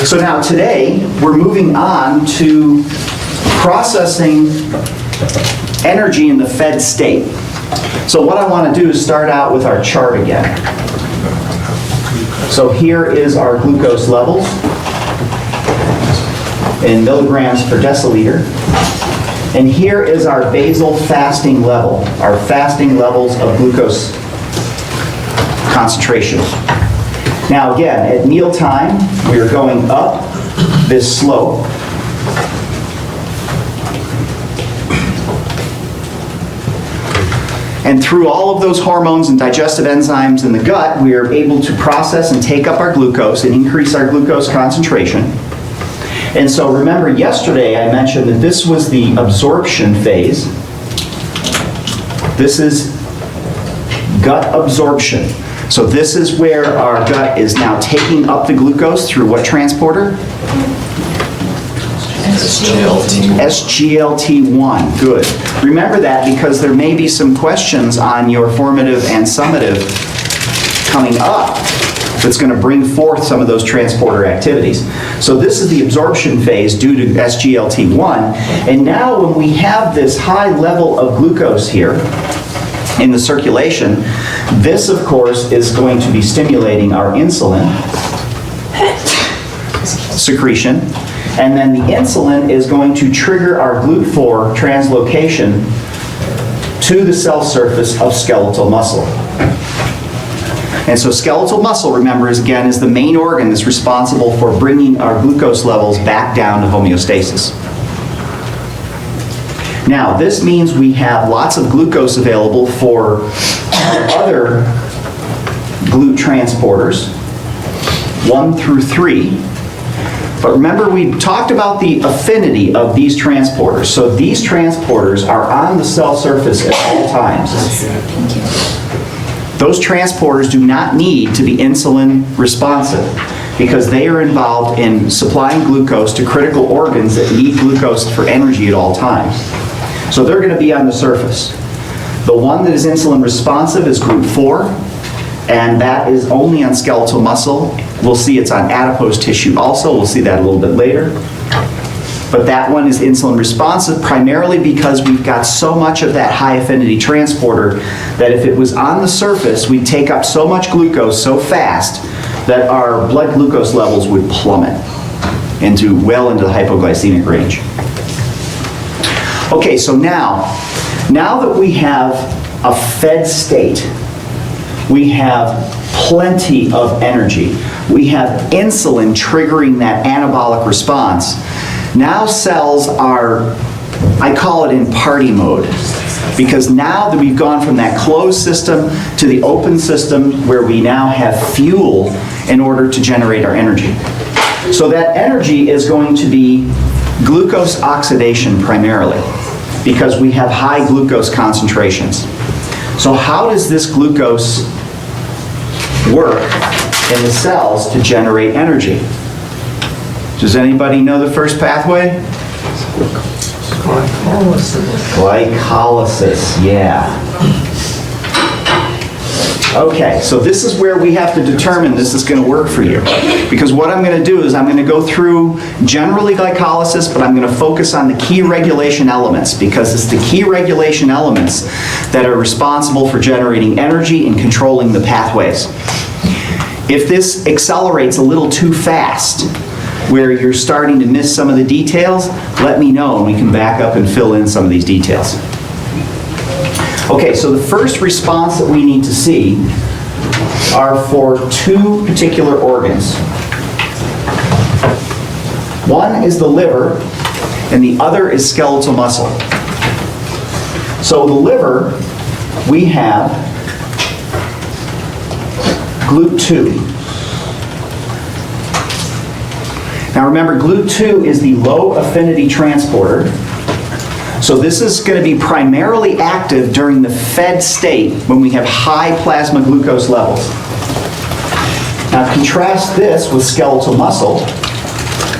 So now today, we're moving on to processing energy in the fed state. So what I want to do is start out with our chart again. So here is our glucose levels in milligrams per deciliter. And here is our basal fasting level, our fasting levels of glucose concentration. Now again, at mealtime, we are going up this slope. And through all of those hormones and digestive enzymes in the gut, we are able to process and take up our glucose and increase our glucose concentration. And so remember, yesterday I mentioned that this was the absorption phase. This is gut absorption. So this is where our gut is now taking up the glucose through what transporter? SGLT1. Good. Remember that because there may be some questions on your formative and summative coming up that's going to bring forth some of those transporter activities. So this is the absorption phase due to SGLT1. And now when we have this high level of glucose here in the circulation, this of course is going to be stimulating our insulin secretion. And then the insulin is going to trigger our GLUT4 translocation to the cell surface of skeletal muscle. And so skeletal muscle, remember, is the main organ that's responsible for bringing our glucose levels back down to homeostasis. Now, this means we have lots of glucose available for other GLUT transporters, 1 through 3. But remember, we talked about the affinity of these transporters. So these transporters are on the cell surface at all times. Those transporters do not need to be insulin responsive because they are involved in supplying glucose to critical organs that need glucose for energy at all times. So they're going to be on the surface. The one that is insulin responsive is GLUT4, and that is only on skeletal muscle. We'll see it's on adipose tissue also. We'll see that a little bit later. But that one is insulin responsive primarily because we've got so much of that high affinity transporter that if it was on the surface, we'd take up so much glucose so fast that our blood glucose levels would plummet well into the hypoglycemic range. Okay, so now that we have a fed state, we have plenty of energy. We have insulin triggering that anabolic response. Now cells are, I call it in party mode, because now that we've gone from that closed system to the open system where we now have fuel in order to generate our energy. So that energy is going to be glucose oxidation primarily, because we have high glucose concentrations. So how does this glucose work in the cells to generate energy? Does anybody know the first pathway? Glycolysis, yeah. Okay, so this is where we have to determine this is going to work for you. Because what I'm going to do is I'm going to go through generally glycolysis, but I'm going to focus on the key regulation elements, because it's the key regulation elements that are responsible for generating energy and controlling the pathways. If this accelerates a little too fast, where you're starting to miss some of the details, let me know and we can back up and fill in some of these details. Okay, so the first response that we need to see are for two particular organs. One is the liver and the other is skeletal muscle. So the liver, we have GLUT2. Now remember, GLUT2 is the low affinity transporter. So this is going to be primarily active during the fed state when we have high plasma glucose levels. Now contrast this with skeletal muscle.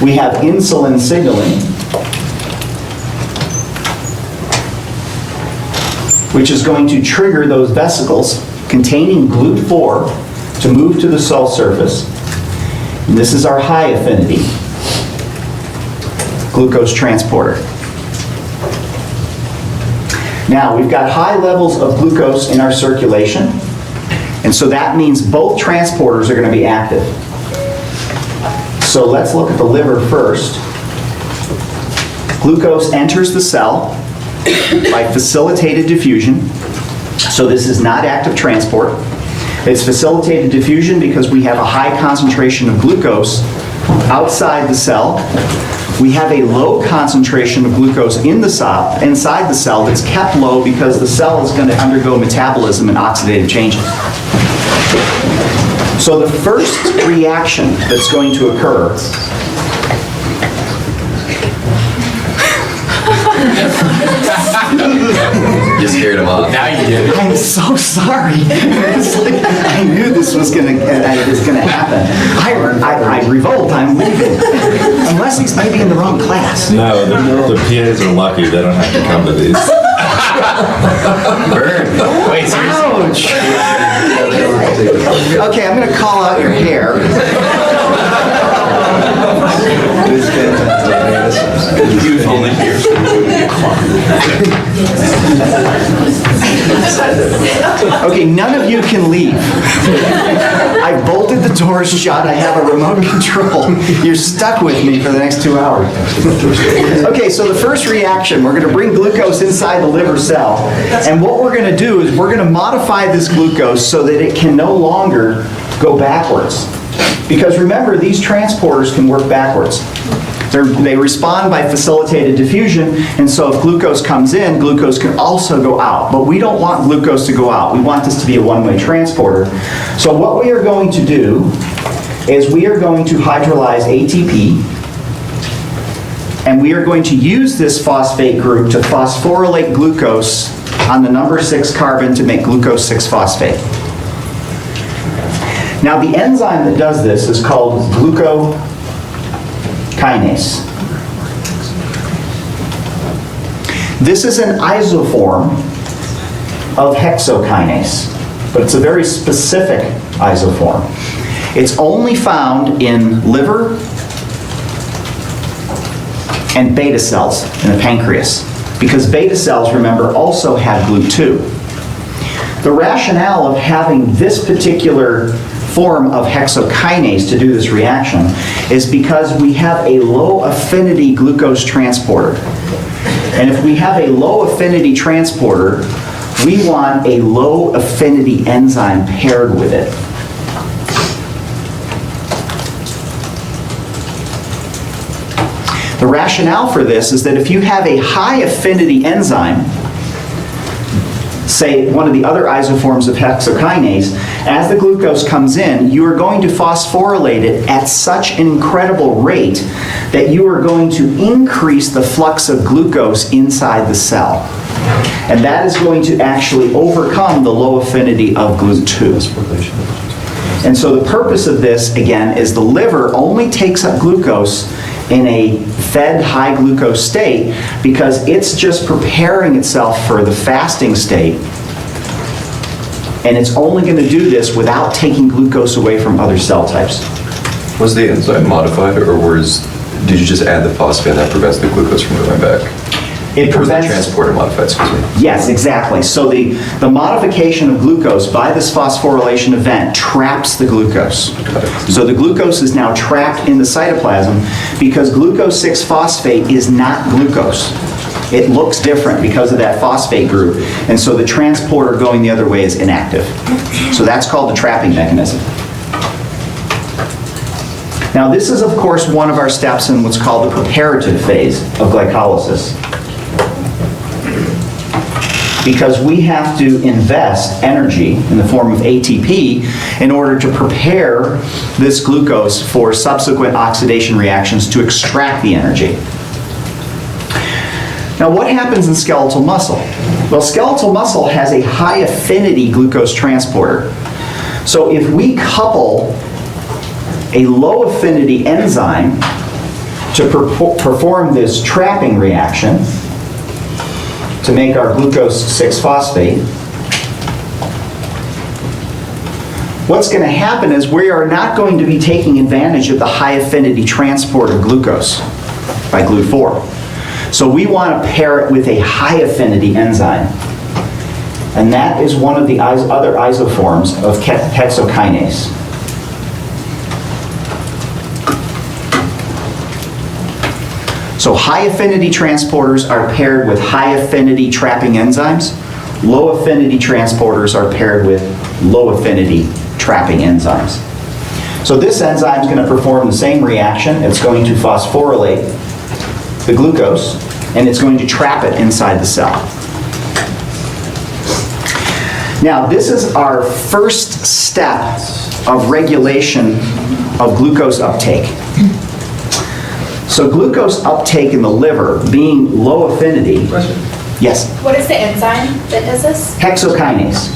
We have insulin signaling, which is going to trigger those vesicles containing GLUT4 to move to the cell surface. And this is our high affinity glucose transporter. Now, we've got high levels of glucose in our circulation, and so that means both transporters are going to be active. So let's look at the liver first. Glucose enters the cell by facilitated diffusion. So this is not active transport. It's facilitated diffusion because we have a high concentration of glucose outside the cell. We have a low concentration of glucose inside the cell that's kept low because the cell is going to undergo metabolism and oxidative changes. So the first reaction that's going to occur You scared him off. Now you did it. I'm so sorry. It's like, I knew this was gonna happen. I revolt. I'm leaving. Unless he's maybe in the wrong class. No, the PAs are lucky. They don't have to come to these. Burn. Wait, seriously? Ouch. Okay, I'm gonna call out your hair. He was only here. Okay, none of you can leave. I bolted the doors shut. I have a remote control. You're stuck with me for the next 2 hours. Okay, so the first reaction, we're going to bring glucose inside the liver cell. And what we're going to do is we're going to modify this glucose so that it can no longer go backwards. Because remember, these transporters can work backwards. They respond by facilitated diffusion, and so if glucose comes in, glucose can also go out. But we don't want glucose to go out. We want this to be a one-way transporter. So what we are going to do is we are going to hydrolyze ATP, and we are going to use this phosphate group to phosphorylate glucose on the number 6 carbon to make glucose 6-phosphate. Now the enzyme that does this is called Glycolysis. This is an isoform of hexokinase, but it's a very specific isoform. It's only found in liver and beta cells in the pancreas, because beta cells, remember, also have GLUT2. The rationale of having this particular form of hexokinase to do this reaction is because we have a low affinity glucose transporter. And if we have a low affinity transporter, we want a low affinity enzyme paired with it. The rationale for this is that if you have a high affinity enzyme, say one of the other isoforms of hexokinase, as the glucose comes in, you are going to phosphorylate it at such an incredible rate that you are going to increase the flux of glucose inside the cell. And that is going to actually overcome the low affinity of GLUT2. And so the purpose of this, again, is the liver only takes up glucose in a fed high glucose state because it's just preparing itself for the fasting state, and it's only going to do this without taking glucose away from other cell types. Was the enzyme modified, or did you just add the phosphate and that prevents the glucose from going back? It Or was the prevents... transporter modified, excuse me? Yes, exactly. So the modification of glucose by this phosphorylation event traps the glucose. So the glucose is now trapped in the cytoplasm because glucose 6-phosphate is not glucose. It looks different because of that phosphate group, and so the transporter going the other way is inactive. So that's called the trapping mechanism. Now this is of course one of our steps in what's called the preparative phase of glycolysis, because we have to invest energy in the form of ATP in order to prepare this glucose for subsequent oxidation reactions to extract the energy. Now what happens in skeletal muscle? Well, skeletal muscle has a high affinity glucose transporter. So if we couple a low affinity enzyme to perform this trapping reaction to make our glucose 6-phosphate, what's going to happen is we are not going to be taking advantage of the high affinity transport of glucose by GLUT4. So we want to pair it with a high affinity enzyme. And that is one of the other isoforms of hexokinase. So high affinity transporters are paired with high affinity trapping enzymes. Low affinity transporters are paired with low affinity trapping enzymes. So this enzyme is going to perform the same reaction. It's going to phosphorylate the glucose, and it's going to trap it inside the cell. Now, this is our first step of regulation of glucose uptake. So glucose uptake in the liver being low affinity. Question. Yes, What is the enzyme that does this? hexokinase.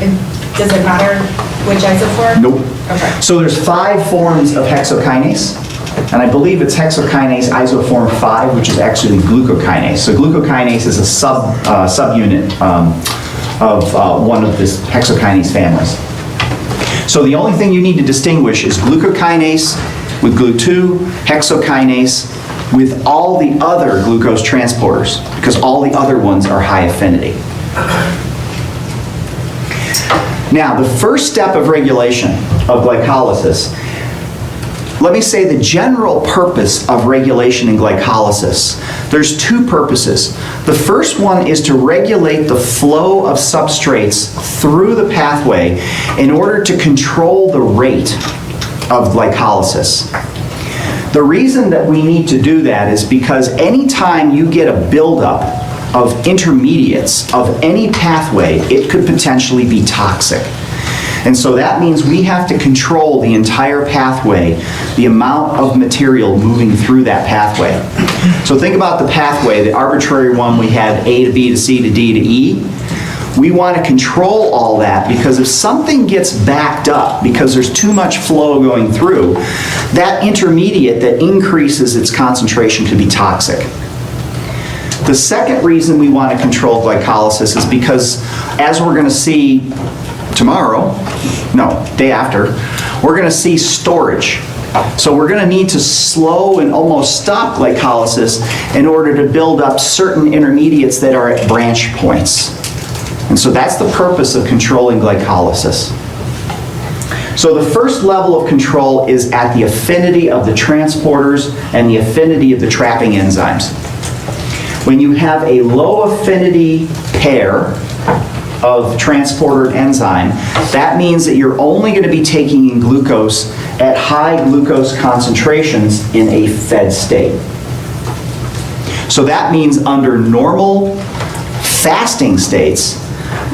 And does it matter which isoform? Nope. Okay. So there's 5 forms of hexokinase, and I believe it's hexokinase isoform 5, which is actually glucokinase. So glucokinase is a subunit of one of this hexokinase families. So the only thing you need to distinguish is glucokinase with GLUT2, hexokinase with all the other glucose transporters, because all the other ones are high affinity. Now, the first step of regulation of glycolysis, let me say the general purpose of regulation in glycolysis. There's 2 purposes. The first one is to regulate the flow of substrates through the pathway in order to control the rate of glycolysis. The reason that we need to do that is because anytime you get a buildup of intermediates of any pathway, it could potentially be toxic. And so that means we have to control the entire pathway, the amount of material moving through that pathway. So think about the pathway, the arbitrary one we had A to B to C to D to E. We want to control all that, because if something gets backed up because there's too much flow going through, that intermediate that increases its concentration could be toxic. The second reason we want to control glycolysis is because, as we're going to see day after, we're going to see storage. So we're going to need to slow and almost stop glycolysis in order to build up certain intermediates that are at branch points. And so that's the purpose of controlling glycolysis. So the first level of control is at the affinity of the transporters and the affinity of the trapping enzymes. When you have a low affinity pair of transporter and enzyme, that means that you're only going to be taking in glucose at high glucose concentrations in a fed state. So that means under normal fasting states,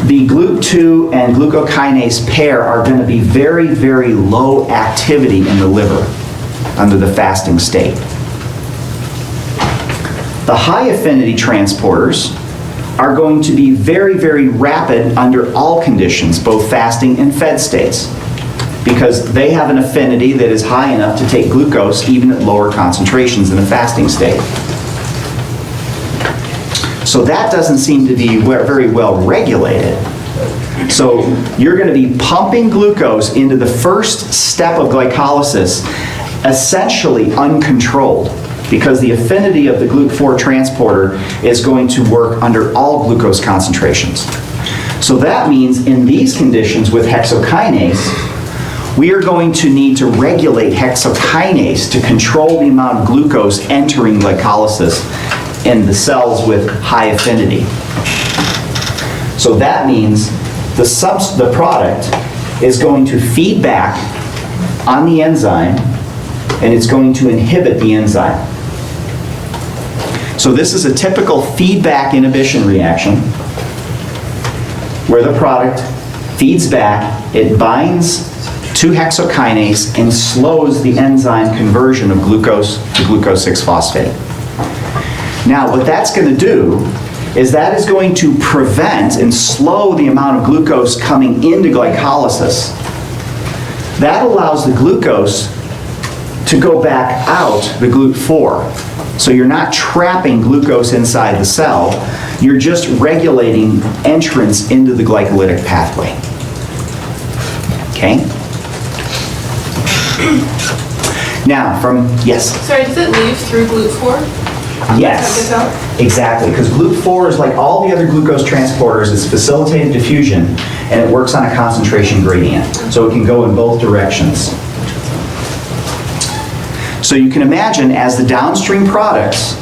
the GLUT2 and glucokinase pair are going to be very, very low activity in the liver under the fasting state. The high affinity transporters are going to be very, very rapid under all conditions, both fasting and fed states, because they have an affinity that is high enough to take glucose even at lower concentrations in a fasting state. So that doesn't seem to be very well regulated. So you're going to be pumping glucose into the first step of glycolysis essentially uncontrolled, because the affinity of the GLUT4 transporter is going to work under all glucose concentrations. So that means in these conditions with hexokinase, we are going to need to regulate hexokinase to control the amount of glucose entering glycolysis in the cells with high affinity. So that means the product is going to feed back on the enzyme, and it's going to inhibit the enzyme. So this is a typical feedback inhibition reaction where the product feeds back, it binds to hexokinase and slows the enzyme conversion of glucose to glucose 6-phosphate. Now, what that's going to do is that is going to prevent and slow the amount of glucose coming into glycolysis. That allows the glucose to go back out the GLUT4. So you're not trapping glucose inside the cell, you're just regulating entrance into the glycolytic pathway. Okay? Now, yes? Sorry, does it leave through GLUT4? Yes, That gets out? exactly, because GLUT4 is like all the other glucose transporters, it's facilitated diffusion, and it works on a concentration gradient, so it can go in both directions. So you can imagine as the downstream products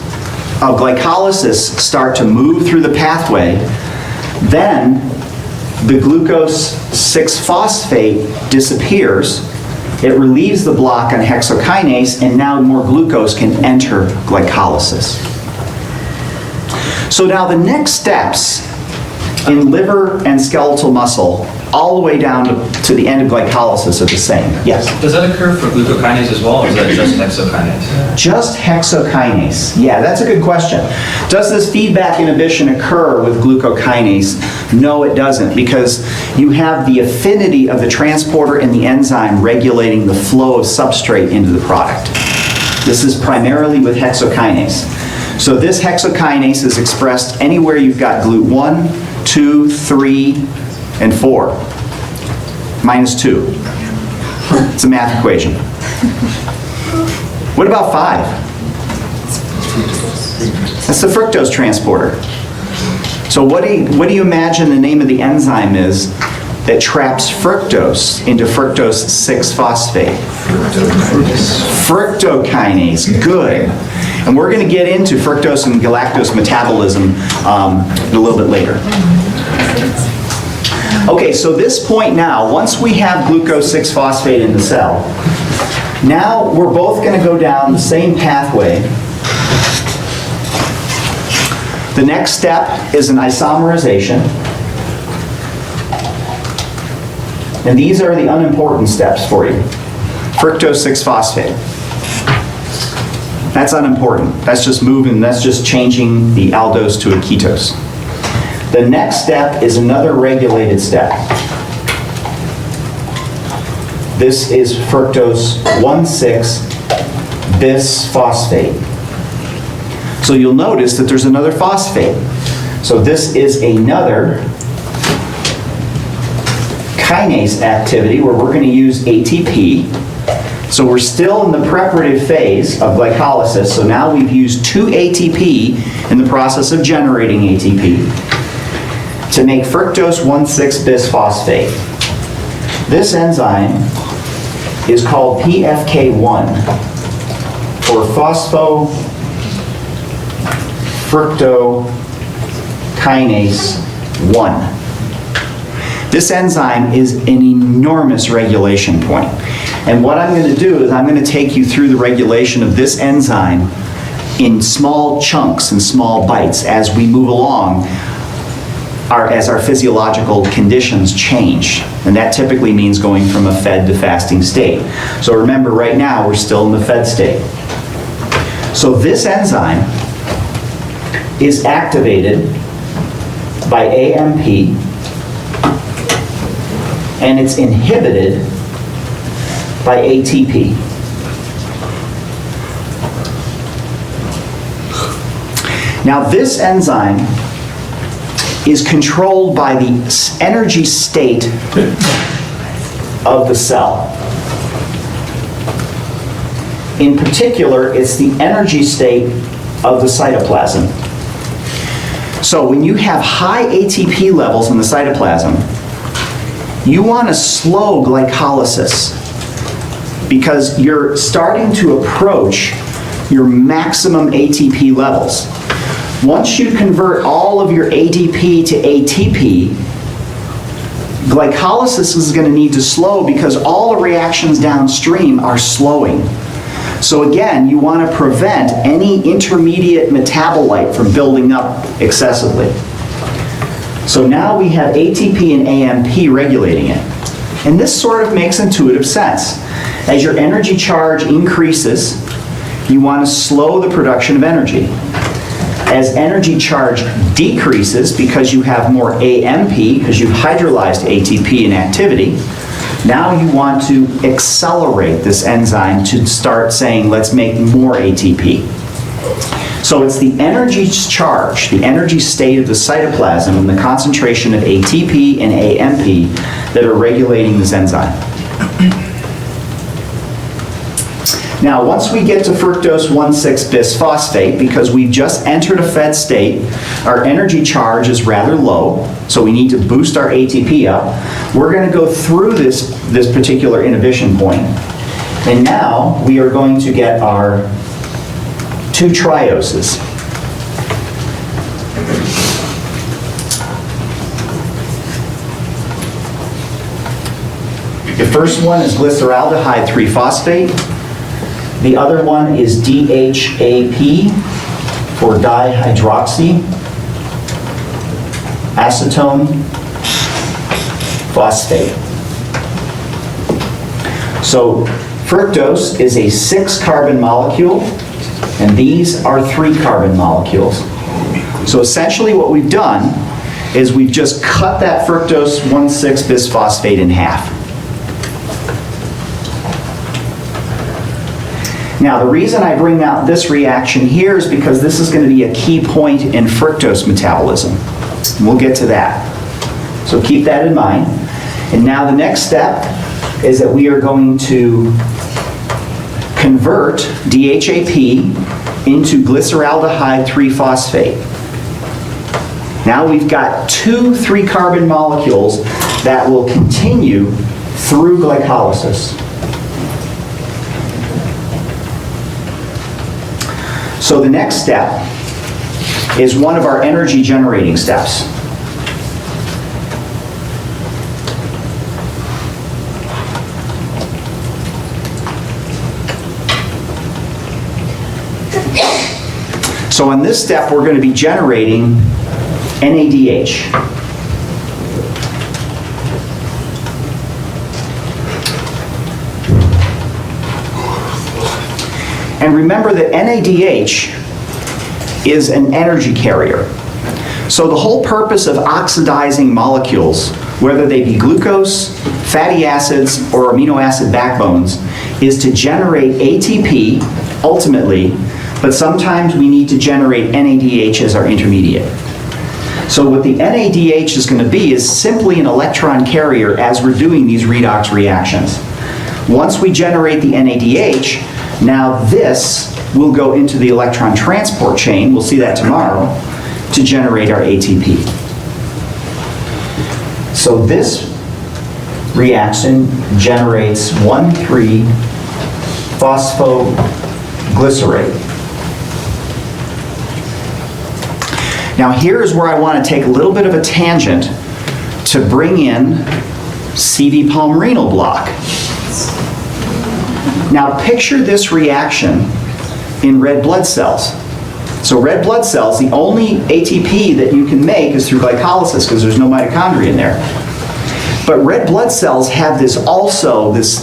of glycolysis start to move through the pathway, then the glucose 6-phosphate disappears. It relieves the block on hexokinase, and now more glucose can enter glycolysis. So now the next steps in liver and skeletal muscle, all the way down to the end of glycolysis, are the same. Yes? Does that occur for glucokinase as well, or is that just hexokinase? Just hexokinase. Yeah, that's a good question. Does this feedback inhibition occur with glucokinase? No, it doesn't, because you have the affinity of the transporter and the enzyme regulating the flow of substrate into the product. This is primarily with hexokinase. So this hexokinase is expressed anywhere you've got GLUT1, 2, 3, and 4. -2. It's a math equation. What about 5? That's the fructose transporter. So what do you imagine the name of the enzyme is that traps fructose into fructose 6-phosphate? Fructokinase. Good. And we're going to get into fructose and galactose metabolism a little bit later. Okay, so this point now, once we have glucose 6-phosphate in the cell, now we're both going to go down the same pathway. The next step is an isomerization. And these are the unimportant steps for you. Fructose 6-phosphate. That's unimportant. That's just moving, that's just changing the aldose to a ketose. The next step is another regulated step. This is fructose 1,6-bisphosphate. So you'll notice that there's another phosphate. So this is another kinase activity where we're going to use ATP. So we're still in the preparative phase of glycolysis. So now we've used 2 ATP in the process of generating ATP to make fructose 1,6-bisphosphate. This enzyme is called PFK1, or phosphofructokinase 1. This enzyme is an enormous regulation point. And what I'm going to do is I'm going to take you through the regulation of this enzyme in small chunks and small bites as we move along, as our physiological conditions change. And that typically means going from a fed to fasting state. So remember, right now we're still in the fed state. So this enzyme is activated by AMP, and it's inhibited by ATP. Now this enzyme is controlled by the energy state of the cell. In particular, it's the energy state of the cytoplasm. So when you have high ATP levels in the cytoplasm, you want to slow glycolysis because you're starting to approach your maximum ATP levels. Once you convert all of your ADP to ATP, glycolysis is going to need to slow because all the reactions downstream are slowing. So again, you want to prevent any intermediate metabolite from building up excessively. So now we have ATP and AMP regulating it. And this sort of makes intuitive sense. As your energy charge increases, you want to slow the production of energy. As energy charge decreases because you have more AMP, because you've hydrolyzed ATP in activity, now you want to accelerate this enzyme to start saying, let's make more ATP. So it's the energy charge, the energy state of the cytoplasm, and the concentration of ATP and AMP that are regulating this enzyme. Now, once we get to fructose 1,6-bisphosphate, because we've just entered a fed state, our energy charge is rather low, so we need to boost our ATP up. We're going to go through this particular inhibition point. And now we are going to get our 2 trioses. The first one is glyceraldehyde 3-phosphate. The other one is DHAP for dihydroxy acetone phosphate. So fructose is a 6-carbon molecule, and these are 3-carbon molecules. So essentially what we've done is we've just cut that fructose 1,6-bisphosphate in half. Now, the reason I bring out this reaction here is because this is going to be a key point in fructose metabolism. And we'll get to that. So keep that in mind. And now the next step is that we are going to convert DHAP into glyceraldehyde 3-phosphate. Now we've got 2 3-carbon molecules that will continue through glycolysis. So the next step is one of our energy generating steps. So on this step, we're going to be generating NADH. And remember that NADH is an energy carrier. So the whole purpose of oxidizing molecules, whether they be glucose, fatty acids, or amino acid backbones, is to generate ATP ultimately, but sometimes we need to generate NADH as our intermediate. So what the NADH is going to be is simply an electron carrier as we're doing these redox reactions. Once we generate the NADH, now this will go into the electron transport chain, we'll see that tomorrow, to generate our ATP. So this reaction generates 1,3-phosphoglycerate. Now here is where I want to take a little bit of a tangent to bring in CV palmarenyl block. Now picture this reaction in red blood cells. So red blood cells, the only ATP that you can make is through glycolysis because there's no mitochondria in there. But red blood cells have this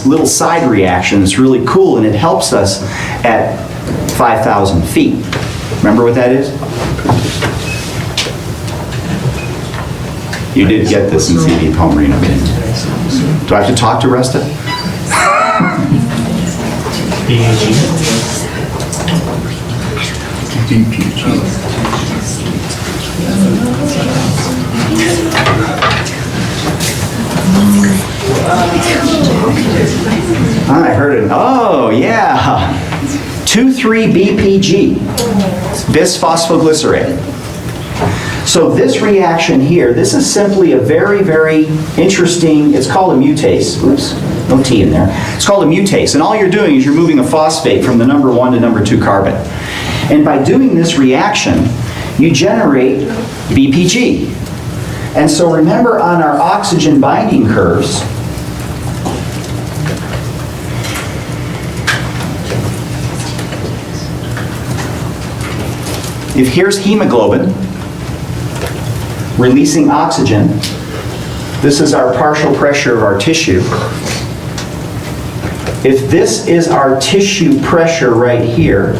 little side reaction that's really cool, and it helps us at 5,000 feet. Remember what that is? You did get this in CV palmarenyl. Do I have to talk to Resta? I heard it. Oh, yeah. 2,3-BPG, bisphosphoglycerate. So this reaction here, this is simply a very, very interesting, it's called a mutase. Oops, no T in there. It's called a mutase, and all you're doing is you're moving a phosphate from the number 1 to number 2 carbon. And by doing this reaction, you generate BPG. And so remember on our oxygen binding curves, if here's hemoglobin releasing oxygen, this is our partial pressure of our tissue. If this is our tissue pressure right here,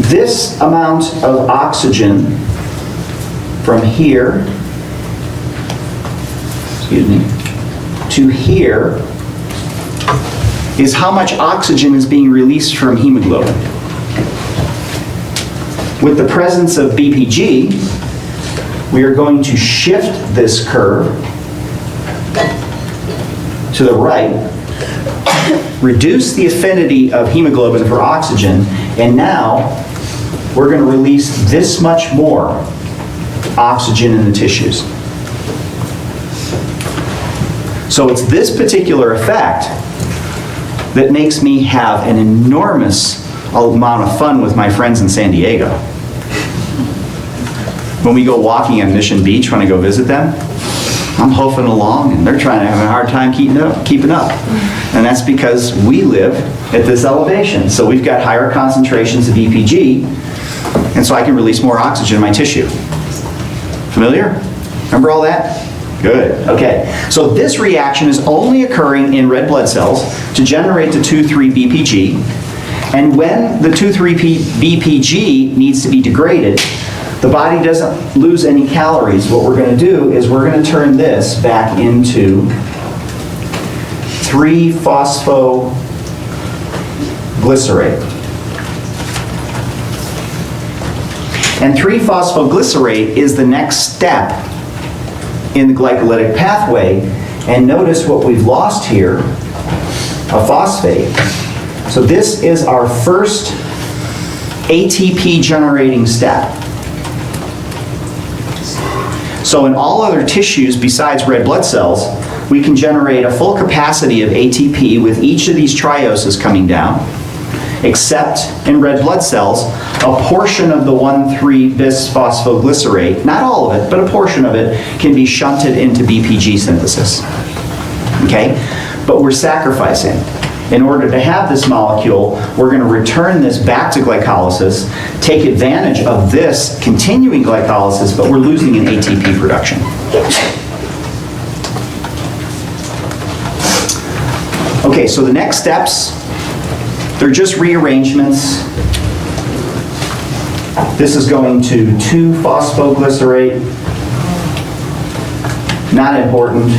this amount of oxygen from here, to here is how much oxygen is being released from hemoglobin. With the presence of BPG, we are going to shift this curve to the right, reduce the affinity of hemoglobin for oxygen, and now we're going to release this much more oxygen in the tissues. So it's this particular effect that makes me have an enormous amount of fun with my friends in San Diego. When we go walking on Mission Beach, when I go visit them, I'm hoofing along and they're trying to have a hard time keeping up. And that's because we live at this elevation. So we've got higher concentrations of EPG, and so I can release more oxygen in my tissue. Familiar? Remember all that? Good. Okay. So this reaction is only occurring in red blood cells to generate the 2,3-BPG. And when the 2,3-BPG needs to be degraded, the body doesn't lose any calories. What we're going to do is we're going to turn this back into 3-phosphoglycerate. And 3-phosphoglycerate is the next step in the glycolytic pathway. And notice what we've lost here, a phosphate. So this is our first ATP generating step. So in all other tissues besides red blood cells, we can generate a full capacity of ATP with each of these trioses coming down, except in red blood cells, a portion of the 1,3-bisphosphoglycerate, not all of it, but a portion of it, can be shunted into BPG synthesis. Okay? But we're sacrificing. In order to have this molecule, we're going to return this back to glycolysis, take advantage of this continuing glycolysis, but we're losing in ATP production. Okay, so the next steps, they're just rearrangements. This is going to 2-phosphoglycerate, not important.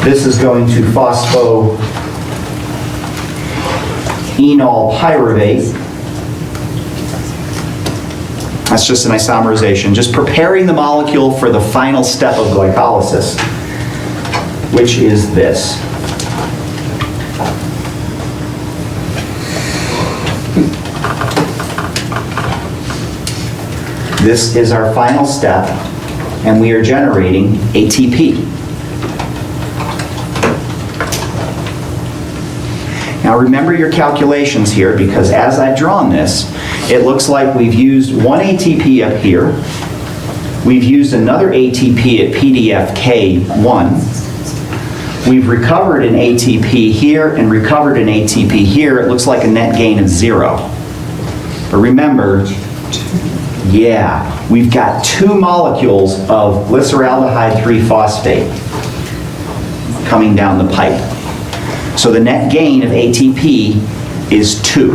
This is going to phosphoenol pyruvate. That's just an isomerization, just preparing the molecule for the final step of glycolysis, which is this. This is our final step, and we are generating ATP. Now remember your calculations here, because as I've drawn this, it looks like we've used one ATP up here. We've used another ATP at PDFK1. We've recovered an ATP here and recovered an ATP here. It looks like a net gain of 0. But remember, yeah, we've got 2 molecules of glyceraldehyde 3-phosphate coming down the pipe. So the net gain of ATP is 2.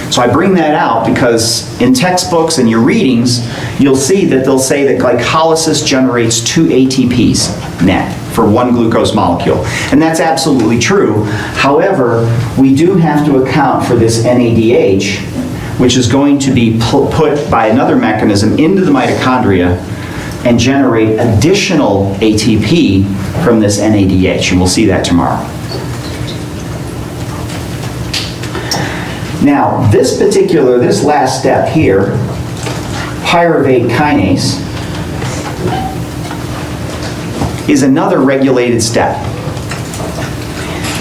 So I bring that out because in textbooks and your readings, you'll see that they'll say that glycolysis generates 2 ATPs net for 1 glucose molecule. And that's absolutely true. However, we do have to account for this NADH, which is going to be put by another mechanism into the mitochondria and generate additional ATP from this NADH, and we'll see that tomorrow. Now, this last step here, pyruvate kinase, is another regulated step.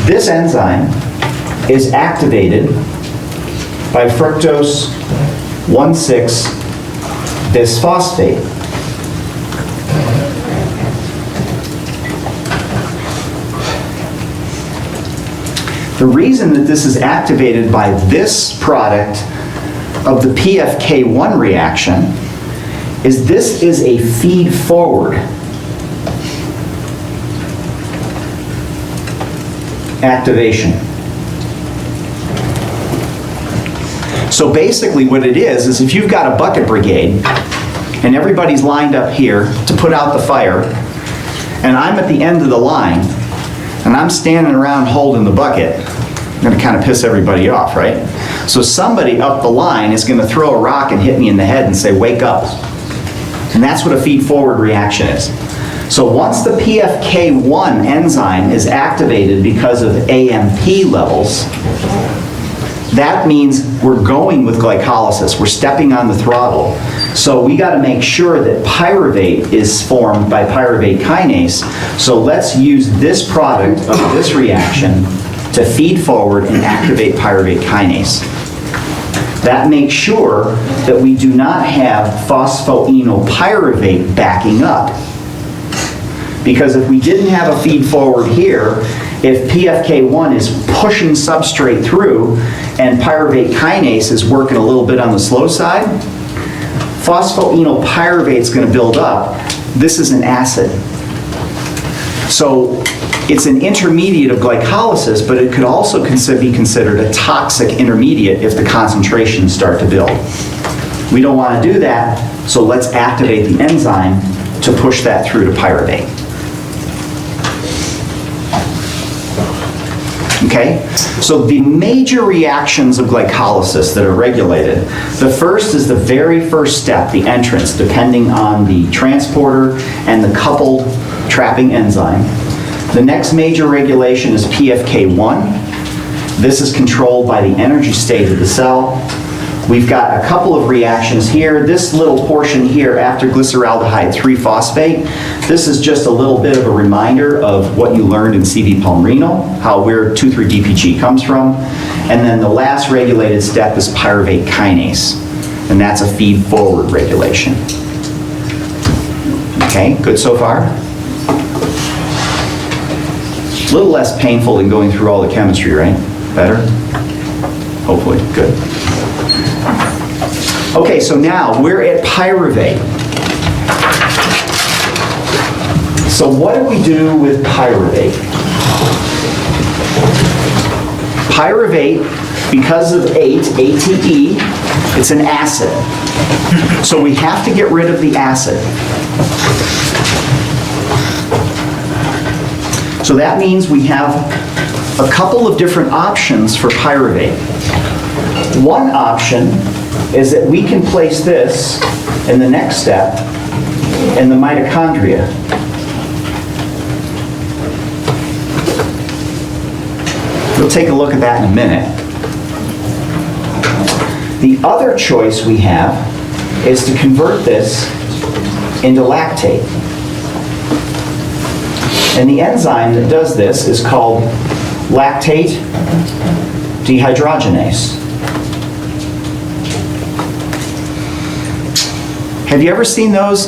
This enzyme is activated by fructose 1,6-bisphosphate. The reason that this is activated by this product of the PFK1 reaction is this is a feed-forward activation. So basically what it is if you've got a bucket brigade and everybody's lined up here to put out the fire, and I'm at the end of the line, and I'm standing around holding the bucket, I'm going to kind of piss everybody off, right? So somebody up the line is going to throw a rock and hit me in the head and say, wake up. And that's what a feed-forward reaction is. So once the PFK1 enzyme is activated because of AMP levels, that means we're going with glycolysis. We're stepping on the throttle. So we got to make sure that pyruvate is formed by pyruvate kinase. So let's use this product of this reaction to feed forward and activate pyruvate kinase. That makes sure that we do not have phosphoenolpyruvate backing up. Because if we didn't have a feed forward here, if PFK1 is pushing substrate through and pyruvate kinase is working a little bit on the slow side, phosphoenolpyruvate is going to build up. This is an acid. So it's an intermediate of glycolysis, but it could also be considered a toxic intermediate if the concentrations start to build. We don't want to do that, so let's activate the enzyme to push that through to pyruvate. Okay? So the major reactions of glycolysis that are regulated, the first is the very first step, the entrance, depending on the transporter and the coupled trapping enzyme. The next major regulation is PFK1. This is controlled by the energy state of the cell. We've got a couple of reactions here. This little portion here after glyceraldehyde 3-phosphate, this is just a little bit of a reminder of what you learned in CV Palmreno, where 2,3-DPG comes from. And then the last regulated step is pyruvate kinase, and that's a feed-forward regulation. Okay, good so far? A little less painful than going through all the chemistry, right? Better? Hopefully, good. Okay, so now we're at pyruvate. So what do we do with pyruvate? Pyruvate, because of ATE, it's an acid. So we have to get rid of the acid. So that means we have a couple of different options for pyruvate. One option is that we can place this in the next step in the mitochondria. We'll take a look at that in a minute. The other choice we have is to convert this into lactate. And the enzyme that does this is called lactate dehydrogenase. Have you ever seen those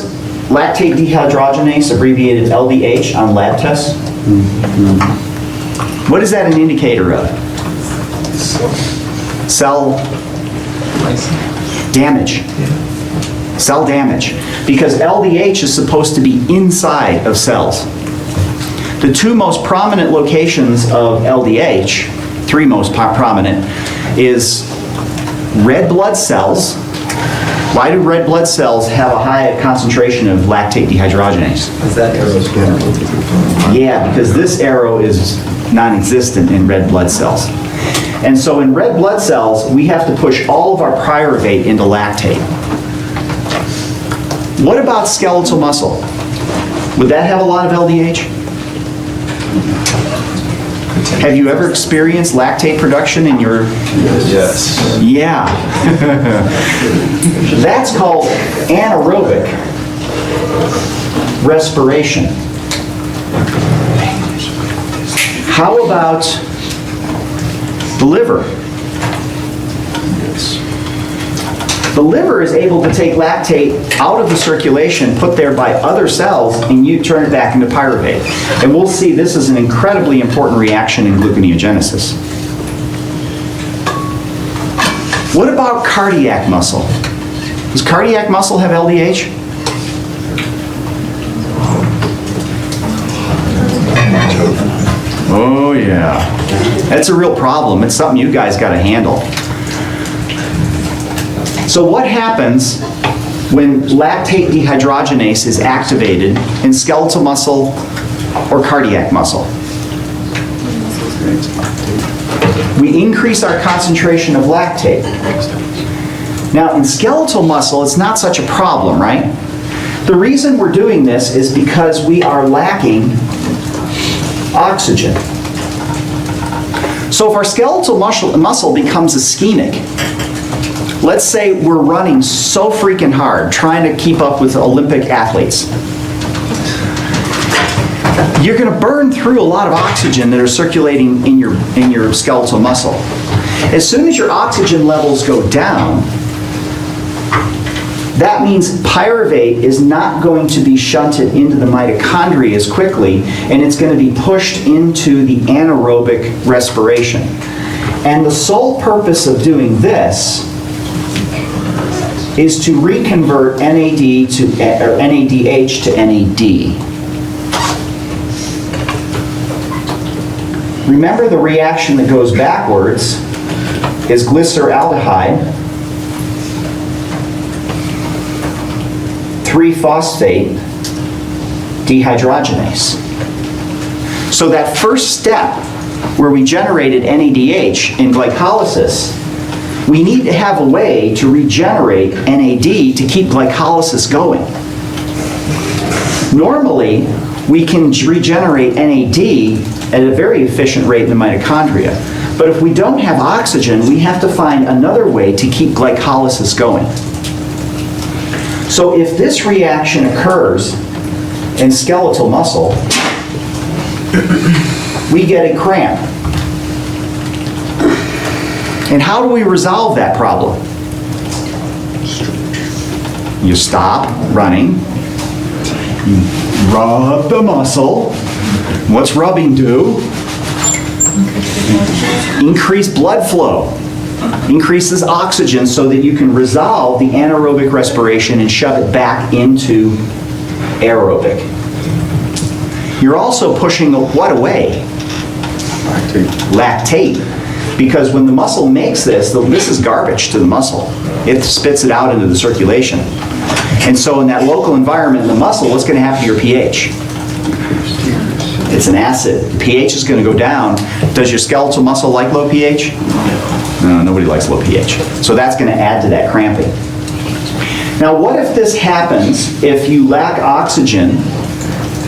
lactate dehydrogenase, abbreviated LDH, on lab tests? What is that an indicator of? Cell damage. Cell damage. Because LDH is supposed to be inside of cells. The two most prominent locations of LDH, three most prominent, is red blood cells. Why do red blood cells have a high concentration of lactate dehydrogenase? Is that arrow's Yeah, because this arrow is non-existent in red blood cells. And so in red blood cells, we have to push all of our pyruvate into lactate. What about skeletal muscle? Would that have a lot of LDH? Have you ever experienced lactate production in your... Yes. Yeah. That's called anaerobic respiration. How about the liver? The liver is able to take lactate out of the circulation, put there by other cells, and you turn it back into pyruvate. And we'll see this is an incredibly important reaction in gluconeogenesis. What about cardiac muscle? Does cardiac muscle have LDH? Oh yeah. That's a real problem. It's something you guys got to handle. So what happens when lactate dehydrogenase is activated in skeletal muscle or cardiac muscle? We increase our concentration of lactate. Now, in skeletal muscle, it's not such a problem, right? The reason we're doing this is because we are lacking oxygen. So if our skeletal muscle becomes ischemic, let's say we're running so freaking hard, trying to keep up with Olympic athletes, you're going to burn through a lot of oxygen that are circulating in your skeletal muscle. As soon as your oxygen levels go down, that means pyruvate is not going to be shunted into the mitochondria as quickly, and it's going to be pushed into the anaerobic respiration. And the sole purpose of doing this is to reconvert NADH to NAD. Remember, the reaction that goes backwards is glyceraldehyde, 3-phosphate dehydrogenase. So that first step where we generated NADH in glycolysis, we need to have a way to regenerate NAD to keep glycolysis going. Normally, we can regenerate NAD at a very efficient rate in the mitochondria. But if we don't have oxygen, we have to find another way to keep glycolysis going. So if this reaction occurs in skeletal muscle, we get a cramp. And how do we resolve that problem? You stop running, you rub the muscle. What's rubbing do? Increase blood flow. Increases oxygen so that you can resolve the anaerobic respiration and shove it back into aerobic. You're also pushing what away? Lactate. Because when the muscle makes this is garbage to the muscle. It spits it out into the circulation. And so in that local environment in the muscle, what's going to happen to your pH? It's an acid. The pH is going to go down. Does your skeletal muscle like low pH? No, nobody likes low pH. So that's going to add to that cramping. Now, what if this happens if you lack oxygen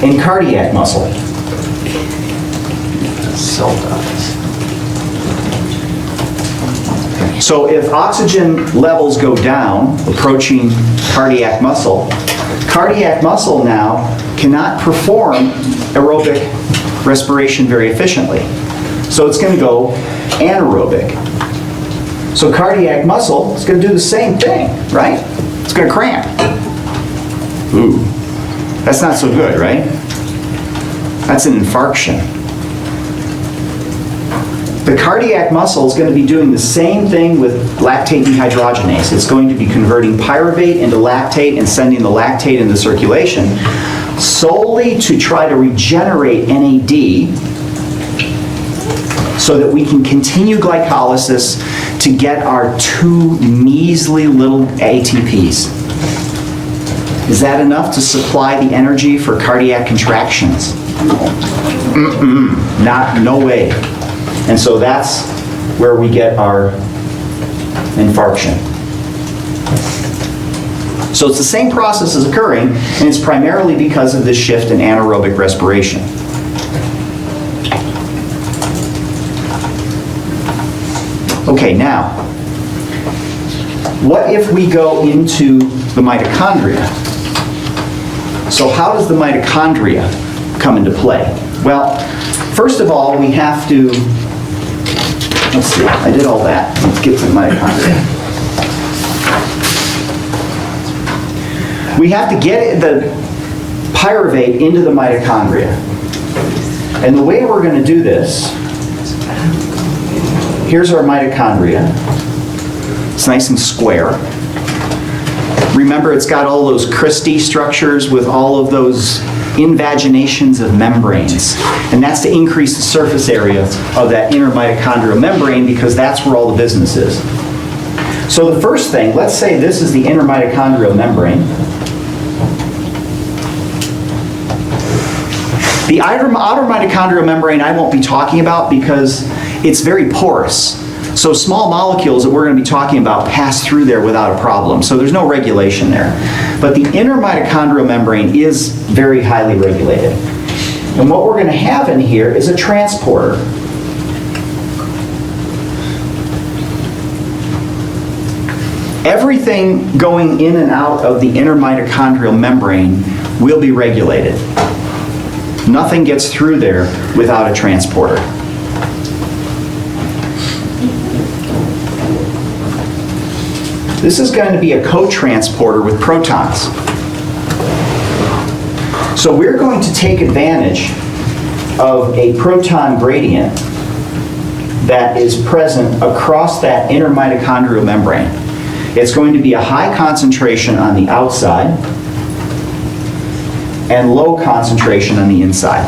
in cardiac muscle? Cell dies. So if oxygen levels go down, approaching cardiac muscle now cannot perform aerobic respiration very efficiently. So it's going to go anaerobic. So cardiac muscle is going to do the same thing, right? It's going to cramp. Ooh, that's not so good, right? That's an infarction. The cardiac muscle is going to be doing the same thing with lactate dehydrogenase. It's going to be converting pyruvate into lactate and sending the lactate into circulation solely to try to regenerate NAD so that we can continue glycolysis to get our 2 measly little ATPs. Is that enough to supply the energy for cardiac contractions? No way. And so that's where we get our infarction. So it's the same process is occurring, and it's primarily because of this shift in anaerobic respiration. Okay, now, what if we go into the mitochondria? So how does the mitochondria come into play? Well, first of all, we have to, let's see, I did all that. Let's get to the mitochondria. We have to get the pyruvate into the mitochondria. And the way we're going to do this, here's our mitochondria. It's nice and square. Remember, it's got all those crysty structures with all of those invaginations of membranes. And that's to increase the surface area of that inner mitochondrial membrane because that's where all the business is. So the first thing, let's say this is the inner mitochondrial membrane. The outer mitochondrial membrane I won't be talking about because it's very porous. So small molecules that we're going to be talking about pass through there without a problem. So there's no regulation there. But the inner mitochondrial membrane is very highly regulated. And what we're going to have in here is a transporter. Everything going in and out of the inner mitochondrial membrane will be regulated. Nothing gets through there without a transporter. This is going to be a co-transporter with protons. So we're going to take advantage of a proton gradient that is present across that inner mitochondrial membrane. It's going to be a high concentration on the outside and low concentration on the inside.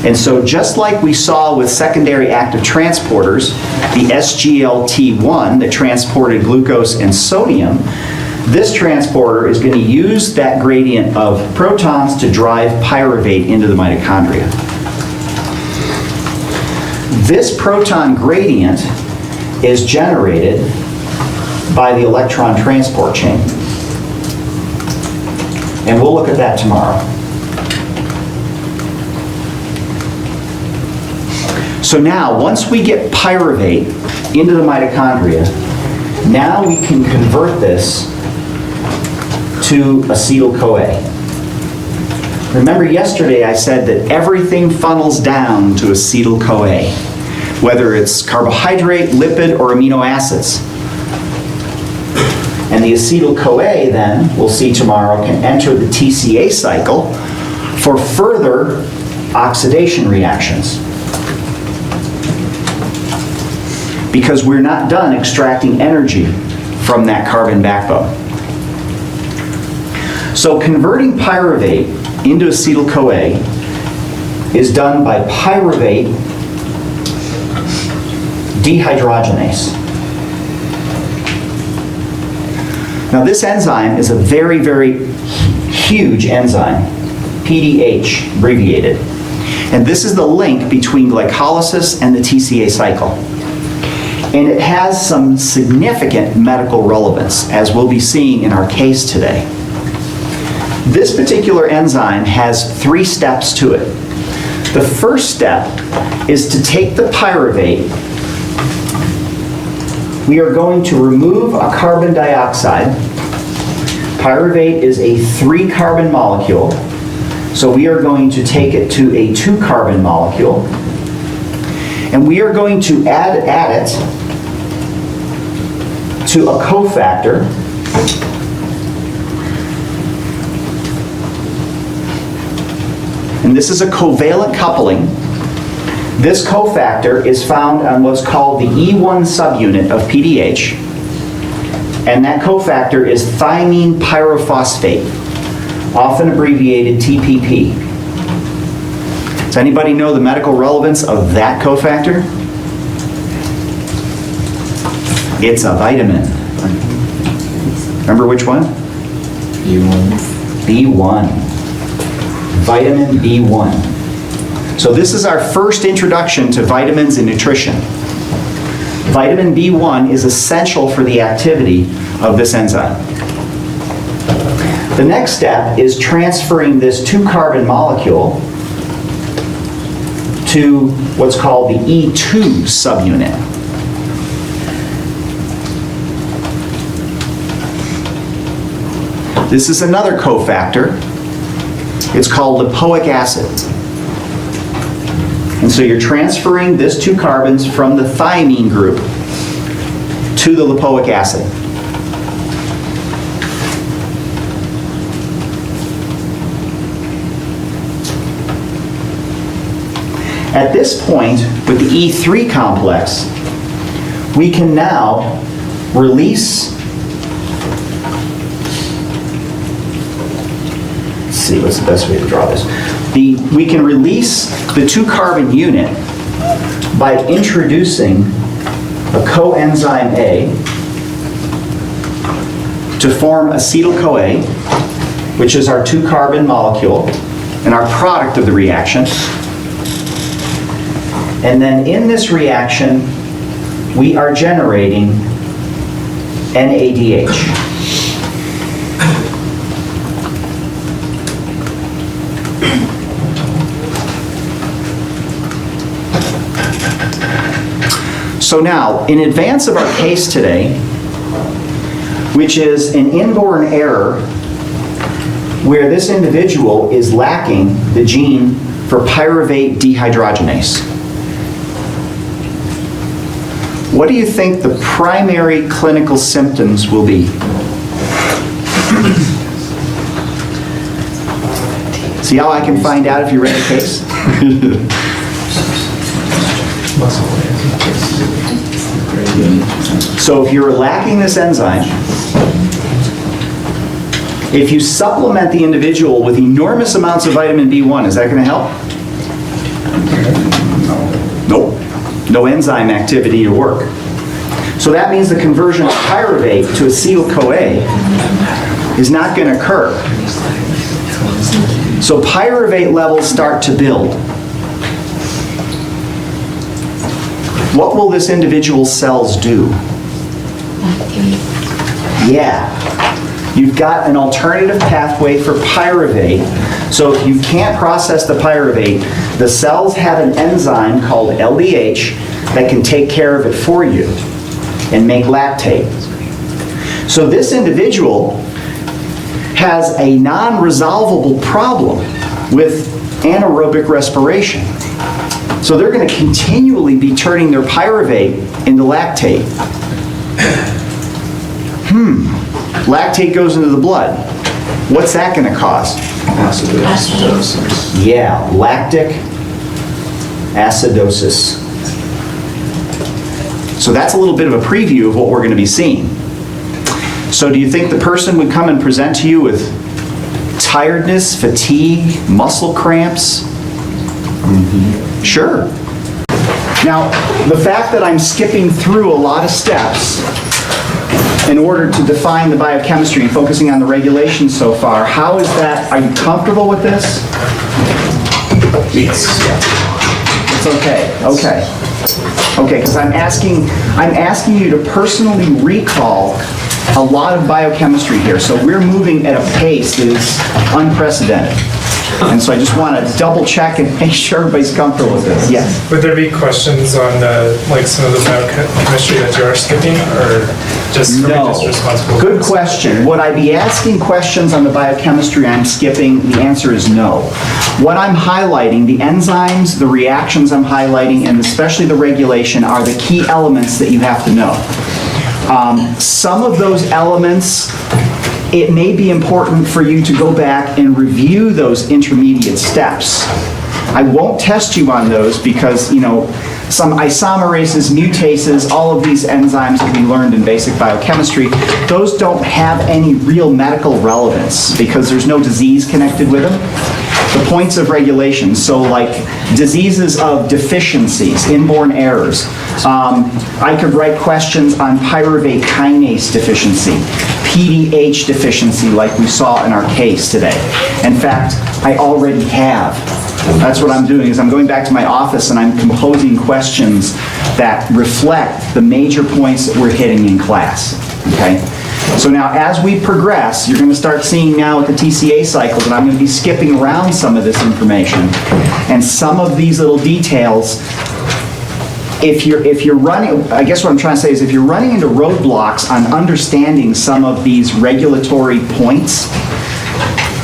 And so just like we saw with secondary active transporters, the SGLT1 that transported glucose and sodium, this transporter is going to use that gradient of protons to drive pyruvate into the mitochondria. This proton gradient is generated by the electron transport chain. And we'll look at that tomorrow. So now, once we get pyruvate into the mitochondria, now we can convert this to acetyl-CoA. Remember yesterday I said that everything funnels down to acetyl-CoA, whether it's carbohydrate, lipid, or amino acids. And the acetyl-CoA then, we'll see tomorrow, can enter the TCA cycle for further oxidation reactions. Because we're not done extracting energy from that carbon backbone. So converting pyruvate into acetyl-CoA is done by pyruvate dehydrogenase. Now this enzyme is a very, very huge enzyme, PDH abbreviated. And this is the link between glycolysis and the TCA cycle. And it has some significant medical relevance, as we'll be seeing in our case today. This particular enzyme has 3 steps to it. The first step is to take the pyruvate. We are going to remove a carbon dioxide. Pyruvate is a 3-carbon molecule, so we are going to take it to a 2-carbon molecule, and we are going to add it to a cofactor and this is a covalent coupling. This cofactor is found on what's called the E1 subunit of PDH, and that cofactor is thymine pyrophosphate, often abbreviated TPP. Does anybody know the medical relevance of that cofactor? It's a vitamin. Remember which one? B1. B1. Vitamin B1. So this is our first introduction to vitamins and nutrition. Vitamin B1 is essential for the activity of this enzyme. The next step is transferring this 2-carbon molecule to what's called the E2 subunit. This is another cofactor. It's called lipoic acid. And so you're transferring this 2 carbons from the thymine group to the lipoic acid. At this point, with the E3 complex, we can now release, let's see, what's the best way to draw this? We can release the 2-carbon unit by introducing a coenzyme A to form acetyl-CoA, which is our 2-carbon molecule and our product of the reaction. And then in this reaction, we are generating NADH. So now, in advance of our case today, which is an inborn error where this individual is lacking the gene for pyruvate dehydrogenase. What do you think the primary clinical symptoms will be? See how I can find out if you read the case? So if you're lacking this enzyme, if you supplement the individual with enormous amounts of vitamin B1, is that going to help? Nope. No enzyme activity to work. So that means the conversion of pyruvate to acetyl-CoA is not going to occur. So pyruvate levels start to build. What will this individual's cells do? Yeah. You've got an alternative pathway for pyruvate. So if you can't process the pyruvate, the cells have an enzyme called LDH that can take care of it for you and make lactate. So this individual has a non-resolvable problem with anaerobic respiration. So they're going to continually be turning their pyruvate into lactate. Lactate goes into the blood. What's that going to cause? Acidosis. Yeah, lactic acidosis. So that's a little bit of a preview of what we're going to be seeing. So do you think the person would come and present to you with tiredness, fatigue, muscle cramps? Sure. Now, the fact that I'm skipping through a lot of steps in order to define the biochemistry and focusing on the regulation so far, how is that? Are you comfortable with this? It's okay. Okay. Okay, because I'm asking you to personally recall a lot of biochemistry here. So we're moving at a pace that is unprecedented. And so I just want to double check and make sure everybody's comfortable with this. Yes? Would there be questions on like some of the biochemistry that you are skipping, or just are we just responsible? Good question. Would I be asking questions on the biochemistry I'm skipping? The answer is no. What I'm highlighting, the enzymes, the reactions I'm highlighting, and especially the regulation are the key elements that you have to know. Some of those elements, it may be important for you to go back and review those intermediate steps. I won't test you on those because, you know, some isomerases, mutases, all of these enzymes that we learned in basic biochemistry, those don't have any real medical relevance because there's no disease connected with them. The points of regulation, so like diseases of deficiencies, inborn errors. I could write questions on pyruvate kinase deficiency, PDH deficiency like we saw in our case today. In fact, I already have. That's what I'm doing, is I'm going back to my office and I'm composing questions that reflect the major points that we're hitting in class, okay? So now as we progress, you're going to start seeing now with the TCA cycles that I'm going to be skipping around some of this information. And some of these little details, if you're running, I guess what I'm trying to say is if you're running into roadblocks on understanding some of these regulatory points,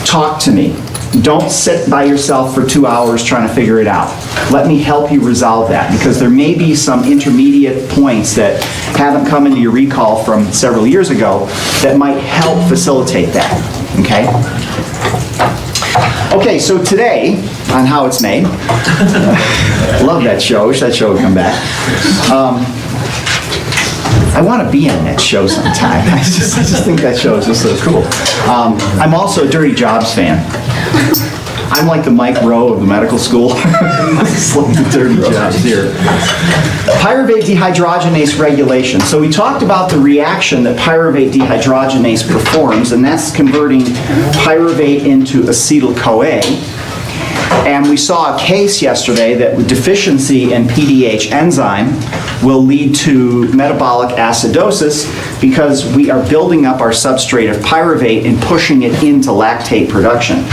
talk to me. Don't sit by yourself for 2 hours trying to figure it out. Let me help you resolve that, because there may be some intermediate points that haven't come into your recall from several years ago that might help facilitate that, okay? Okay, so today, on How It's Made, love that show, wish that show would come back. I want to be on that show sometime. I just think that show is just so cool. I'm also a Dirty Jobs fan. I'm like the Mike Rowe of the medical school. It's like the Dirty Jobs here. Pyruvate dehydrogenase regulation. So we talked about the reaction that pyruvate dehydrogenase performs, and that's converting pyruvate into acetyl-CoA. And we saw a case yesterday that deficiency in PDH enzyme will lead to metabolic acidosis because we are building up our substrate of pyruvate and pushing it into lactate production.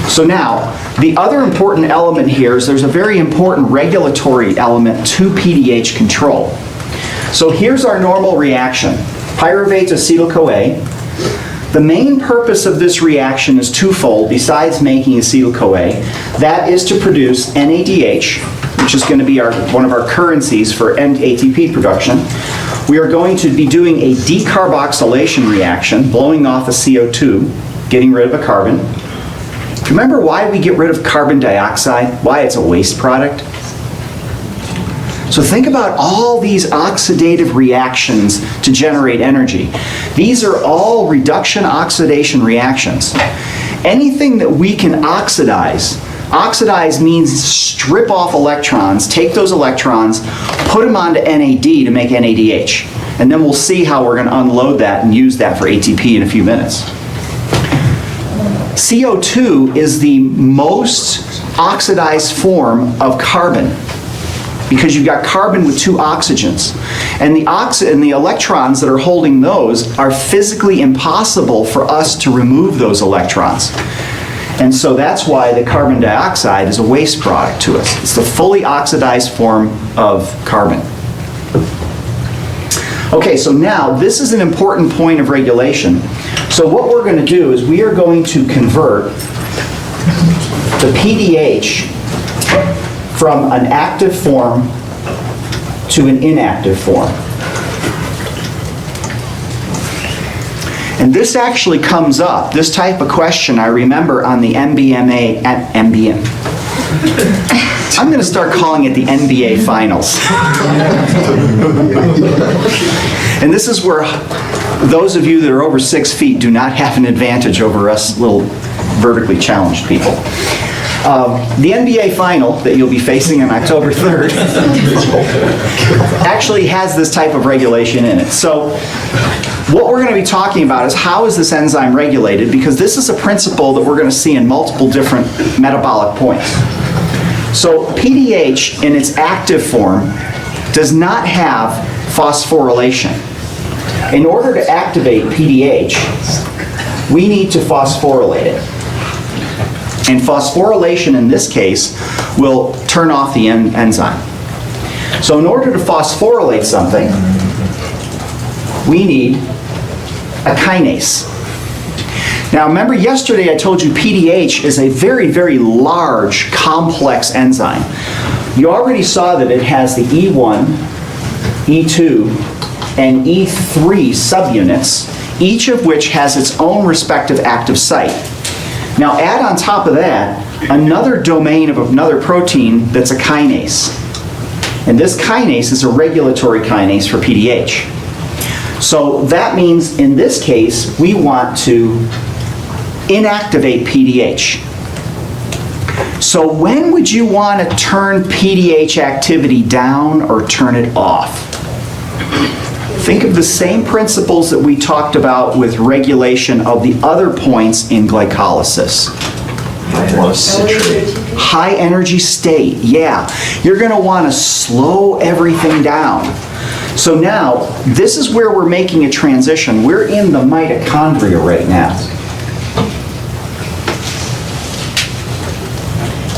So now, the other important element here is there's a very important regulatory element to PDH control. So here's our normal reaction. Pyruvate to acetyl-CoA. The main purpose of this reaction is twofold besides making acetyl-CoA. That is to produce NADH, which is going to be one of our currencies for ATP production. We are going to be doing a decarboxylation reaction, blowing off a CO2, getting rid of a carbon. Remember why we get rid of carbon dioxide? Why it's a waste product? So think about all these oxidative reactions to generate energy. These are all reduction-oxidation reactions. Anything that we can oxidize means strip off electrons, take those electrons, put them onto NAD to make NADH. And then we'll see how we're going to unload that and use that for ATP in a few minutes. CO2 is the most oxidized form of carbon because you've got carbon with two oxygens. And the electrons that are holding those are physically impossible for us to remove those electrons. And so that's why the carbon dioxide is a waste product to us. It's the fully oxidized form of carbon. Okay, so now this is an important point of regulation. So what we're going to do is we are going to convert the PDH from an active form to an inactive form. And this actually comes up, this type of question I remember on the MBMA at MBM. I'm going to start calling it the NBA Finals. And this is where those of you that are over 6 feet do not have an advantage over us little vertically challenged people. The NBA final that you'll be facing on October 3rd actually has this type of regulation in it. So what we're going to be talking about is how is this enzyme regulated, because this is a principle that we're going to see in multiple different metabolic points. So PDH in its active form does not have phosphorylation. In order to activate PDH, we need to phosphorylate it. And phosphorylation in this case will turn off the enzyme. So in order to phosphorylate something, we need a kinase. Now remember yesterday I told you PDH is a very, very large, complex enzyme. You already saw that it has the E1, E2, and E3 subunits, each of which has its own respective active site. Now add on top of that another domain of another protein that's a kinase. And this kinase is a regulatory kinase for PDH. So that means in this case we want to inactivate PDH. So when would you want to turn PDH activity down or turn it off? Think of the same principles that we talked about with regulation of the other points in glycolysis. High energy state, yeah. You're going to want to slow everything down. So now, this is where we're making a transition. We're in the mitochondria right now.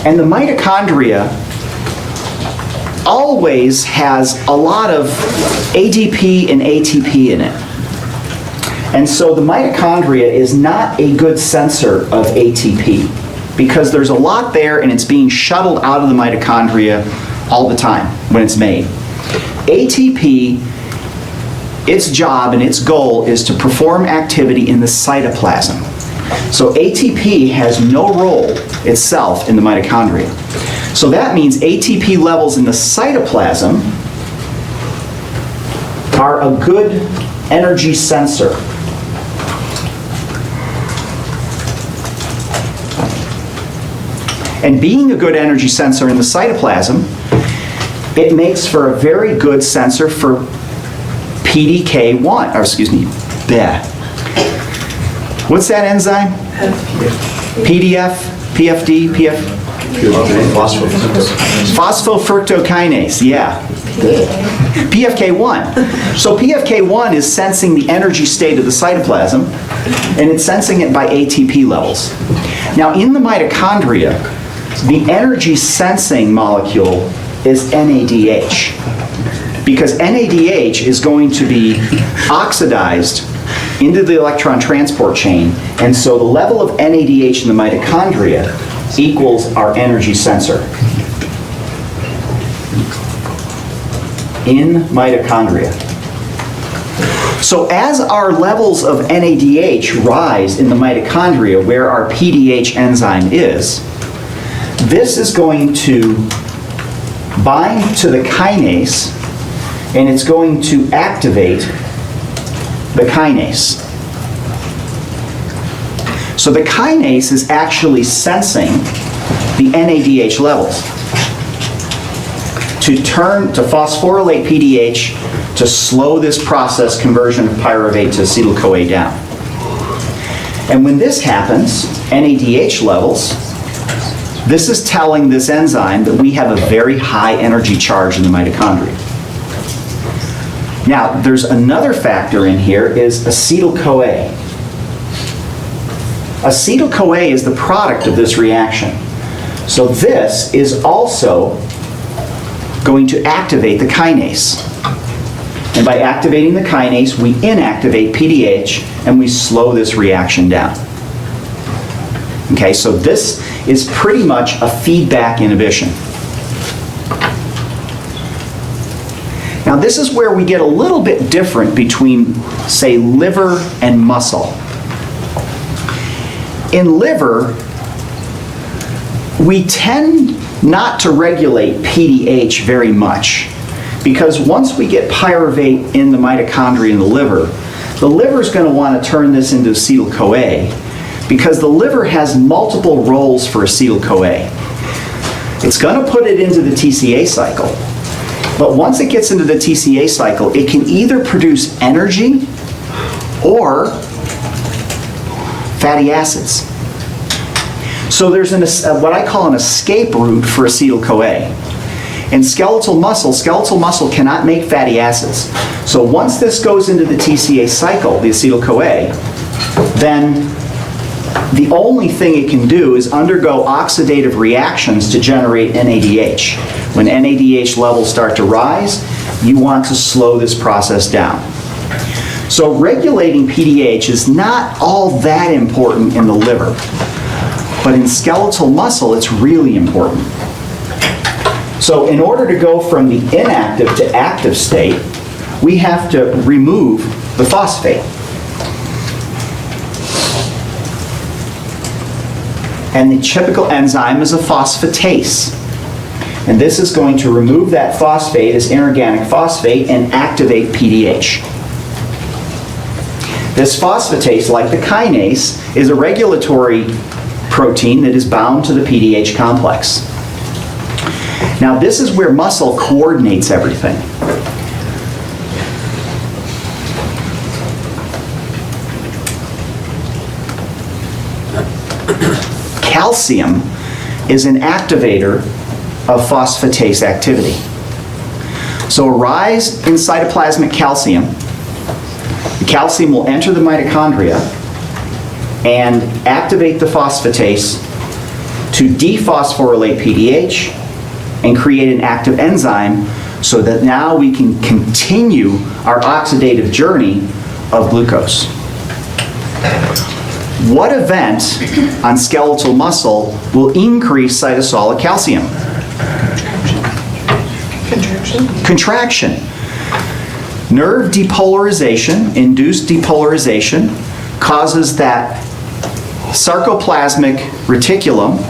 And the mitochondria always has a lot of ADP and ATP in it. And so the mitochondria is not a good sensor of ATP because there's a lot there and it's being shuttled out of the mitochondria all the time when it's made. ATP, its job and its goal is to perform activity in the cytoplasm. So ATP has no role itself in the mitochondria. So that means ATP levels in the cytoplasm are a good energy sensor. And being a good energy sensor in the cytoplasm, it makes for a very good sensor for PDK1, or excuse me, what's that enzyme? PDF. PFD, phosphofructokinase, yeah. PFK1. So PFK1 is sensing the energy state of the cytoplasm, and it's sensing it by ATP levels. Now, in the mitochondria, the energy sensing molecule is NADH, because NADH is going to be oxidized into the electron transport chain, and so the level of NADH in the mitochondria equals our energy sensor. In mitochondria. So as our levels of NADH rise in the mitochondria where our PDH enzyme is, this is going to bind to the kinase and it's going to activate the kinase. So the kinase is actually sensing the NADH levels to phosphorylate PDH to slow this process conversion of pyruvate to acetyl-CoA down. And when this happens, NADH levels, this is telling this enzyme that we have a very high energy charge in the mitochondria. Now, there's another factor in here is acetyl-CoA. Acetyl-CoA is the product of this reaction. So this is also going to activate the kinase. And by activating the kinase, we inactivate PDH and we slow this reaction down. Okay, so this is pretty much a feedback inhibition. Now this is where we get a little bit different between, say, liver and muscle. In liver, we tend not to regulate PDH very much, because once we get pyruvate in the mitochondria in the liver is going to want to turn this into acetyl-CoA, because the liver has multiple roles for acetyl-CoA. It's going to put it into the TCA cycle, but once it gets into the TCA cycle, it can either produce energy or fatty acids. So there's what I call an escape route for acetyl-CoA. In skeletal muscle cannot make fatty acids. So once this goes into the TCA cycle, the acetyl-CoA, then the only thing it can do is undergo oxidative reactions to generate NADH. When NADH levels start to rise, you want to slow this process down. So regulating PDH is not all that important in the liver, but in skeletal muscle, it's really important. So in order to go from the inactive to active state, we have to remove the phosphate. And the typical enzyme is a phosphatase. And this is going to remove that phosphate as inorganic phosphate and activate PDH. This phosphatase, like the kinase, is a regulatory protein that is bound to the PDH complex. Now this is where muscle coordinates everything. Calcium is an activator of phosphatase activity. So a rise in cytoplasmic calcium, the calcium will enter the mitochondria and activate the phosphatase to dephosphorylate PDH and create an active enzyme so that now we can continue our oxidative journey of glucose. What event on skeletal muscle will increase cytosolic calcium? Contraction. Nerve depolarization, induced depolarization, causes that sarcoplasmic reticulum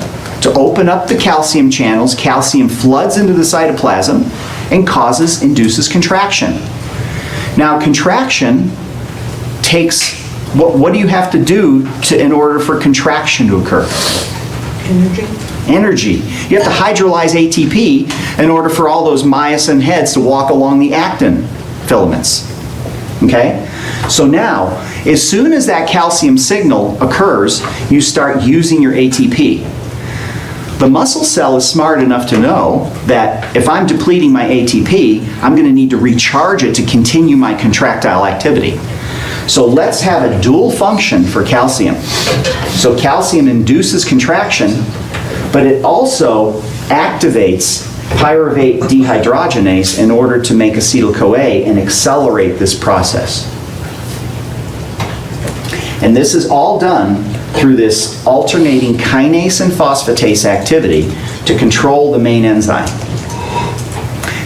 to open up the calcium channels. Calcium floods into the cytoplasm and induces contraction. Now contraction takes, what do you have to do in order for contraction to occur? Energy. You have to hydrolyze ATP in order for all those myosin heads to walk along the actin filaments. Okay? So now, as soon as that calcium signal occurs, you start using your ATP. The muscle cell is smart enough to know that if I'm depleting my ATP, I'm going to need to recharge it to continue my contractile activity. So let's have a dual function for calcium. So calcium induces contraction, but it also activates pyruvate dehydrogenase in order to make acetyl-CoA and accelerate this process. And this is all done through this alternating kinase and phosphatase activity to control the main enzyme.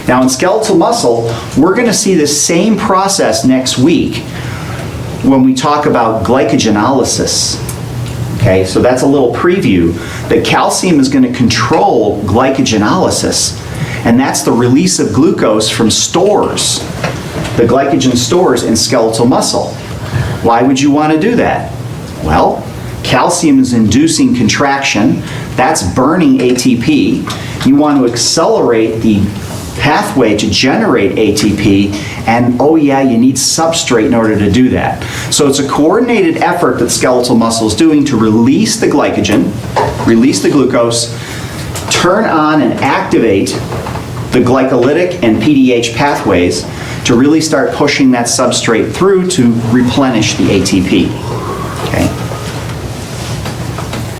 Now in skeletal muscle, we're going to see this same process next week when we talk about glycogenalysis. Okay, so that's a little preview that calcium is going to control glycogenalysis, and that's the release of glucose from stores, the glycogen stores in skeletal muscle. Why would you want to do that? Well, calcium is inducing contraction, that's burning ATP. You want to accelerate the pathway to generate ATP, and oh yeah, you need substrate in order to do that. So it's a coordinated effort that skeletal muscle is doing to release the glycogen, release the glucose, turn on and activate the glycolytic and PDH pathways to really start pushing that substrate through to replenish the ATP.